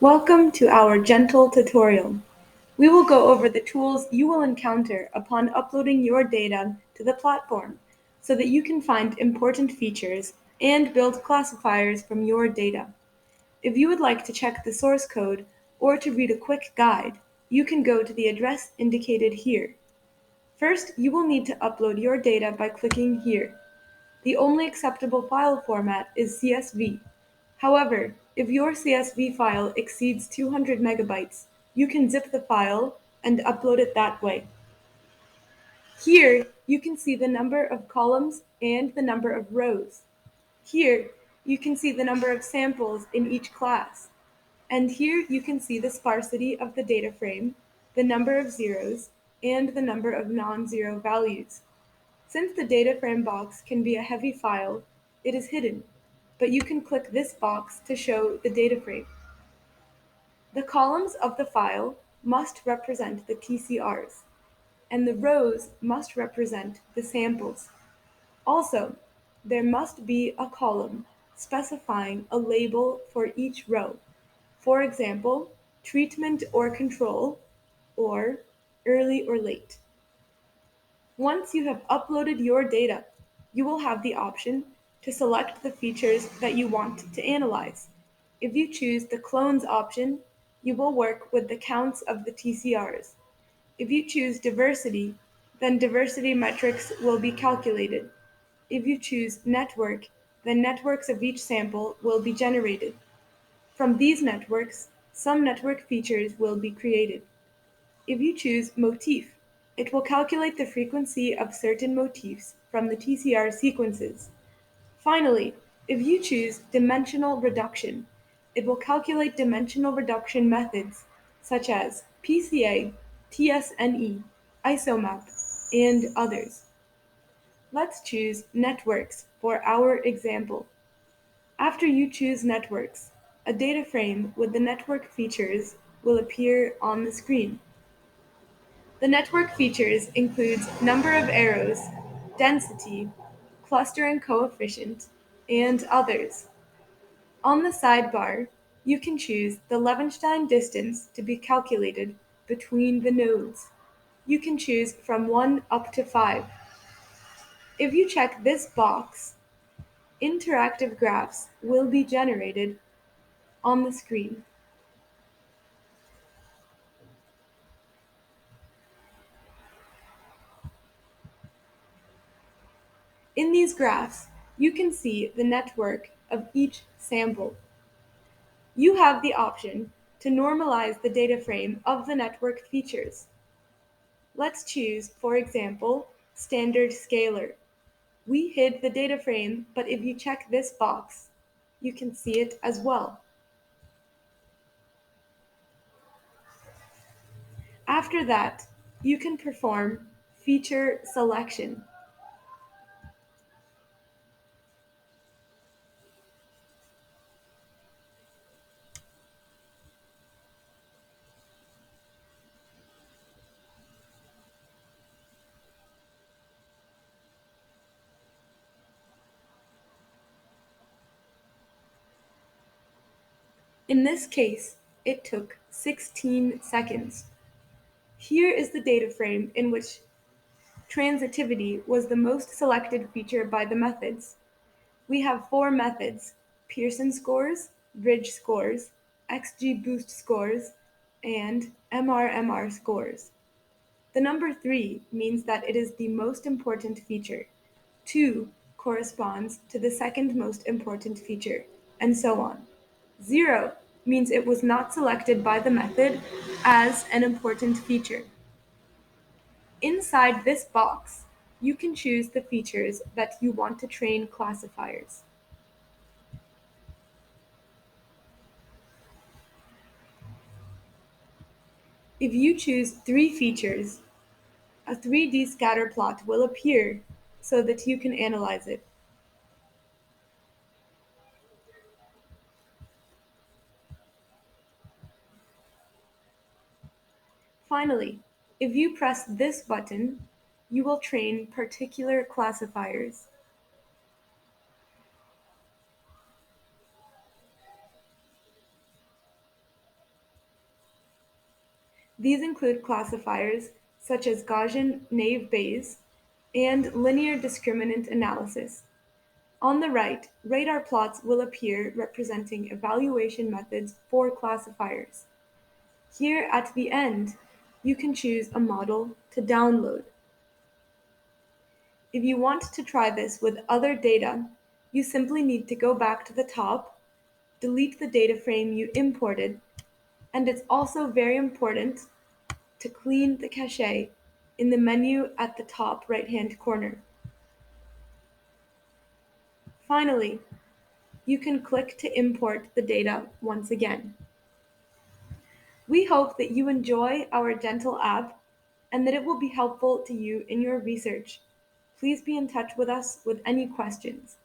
Welcome to our gentle tutorial. We will go over the tools you will encounter upon uploading your data to the platform so that you can find important features and build classifiers from your data. If you would like to check the source code or to read a quick guide, you can go to the address indicated here. First, you will need to upload your data by clicking here. The only acceptable file format is CSV. However, if your CSV file exceeds 200 megabytes, you can zip the file and upload it that way. Here, you can see the number of columns and the number of rows. Here, you can see the number of samples in each class. And here you can see the sparsity of the data frame, the number of zeros, and the number of non-zero values. Since the data frame box can be a heavy file, it is hidden, but you can click this box to show the data frame. The columns of the file must represent the TCRs, and the rows must represent the samples. Also, there must be a column specifying a label for each row. For example, treatment or control, or early or late. Once you have uploaded your data, you will have the option to select the features that you want to analyze. If you choose the clones option, you will work with the counts of the TCRs. If you choose diversity, then diversity metrics will be calculated. If you choose network, then networks of each sample will be generated. From these networks, some network features will be created. If you choose motif, it will calculate the frequency of certain motifs from the TCR sequences. Finally, if you choose dimensional reduction, it will calculate dimensional reduction methods such as PCA, TSNE, ISOMAP, and others. Let's choose networks for our example. After you choose networks, a data frame with the network features will appear on the screen. The network features includes number of arrows, density, clustering coefficient, and others. On the sidebar, you can choose the Levenshtein distance to be calculated between the nodes. You can choose from 1 up to 5. If you check this box, interactive graphs will be generated on the screen. In these graphs, you can see the network of each sample. You have the option to normalize the data frame of the network features. Let's choose, for example, standard scalar. We hid the data frame, but if you check this box, you can see it as well. After that, you can perform feature selection. In this case, it took 16 seconds. Here is the data frame in which transitivity was the most selected feature by the methods. We have 4 methods: Pearson scores, bridge scores, XGBoost scores, and MRMR scores. The number 3 means that it is the most important feature. 2 corresponds to the second most important feature, and so on. 0 means it was not selected by the method as an important feature. Inside this box, you can choose the features that you want to train classifiers. If you choose 3 features, a 3D scatter plot will appear so that you can analyze it. Finally, if you press this button, you will train particular classifiers. These include classifiers such as Gaussian naive Bayes and linear discriminant analysis. On the right, radar plots will appear representing evaluation methods for classifiers. Here at the end, you can choose a model to download. If you want to try this with other data, you simply need to go back to the top, delete the data frame you imported, and it's also very important to clean the cache in the menu at the top right-hand corner. Finally, you can click to import the data once again. We hope that you enjoy our dental app and that it will be helpful to you in your research. Please be in touch with us with any questions.